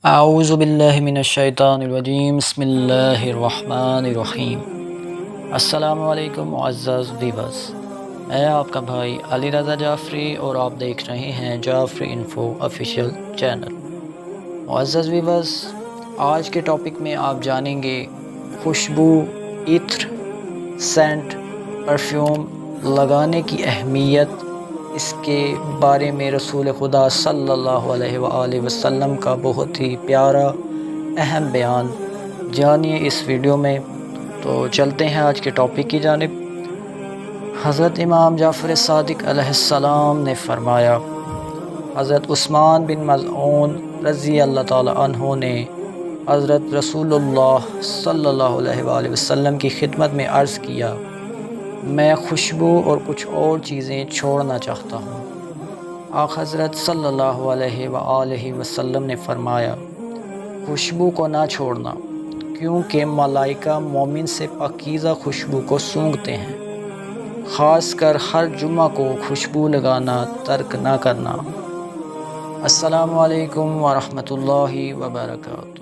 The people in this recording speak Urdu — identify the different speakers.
Speaker 1: اعوذ باللہ من الشیطان الرجیم، بسم اللہ الرحمن الرحیم۔ السلام علیکم معزز ویورز، میں آپ کا بھائی علی رضا جعفری اور آپ دیکھ رہے ہیں جعفری انفو آفیشیل چینل۔ معزز ویورز، آج کے ٹاپک میں آپ جانیں گے خوشبو، عطر، سینٹ، پرفیوم لگانے کی اہمیت، اس کے بارے میں رسول خدا صلی اللہ علیہ وآلہ وسلم کا بہت ہی پیارا اہم بیان جانیے اس ویڈیو میں۔ تو چلتے ہیں آج کے ٹاپک کی جانب۔ حضرت امام جعفر صادق علیہ السلام نے فرمایا، حضرت عثمان بن مظعون رضی اللہ تعالی عنہ نے حضرت رسول اللہ صلی اللہ علیہ وآلہ وسلم کی خدمت میں عرض کیا، میں خوشبو اور کچھ اور چیزیں چھوڑنا چاہتا ہوں۔ آقا حضرت صلی اللہ علیہ وآلہ وسلم نے فرمایا، خوشبو کو نہ چھوڑنا، کیونکہ ملائکہ مومن سے پاکیزہ خوشبو کو سونگھتے ہیں، خاص کر ہر جمعہ کو خوشبو لگانا ترک نہ کرنا۔ السلام علیکم ورحمۃ اللہ وبرکاتہ۔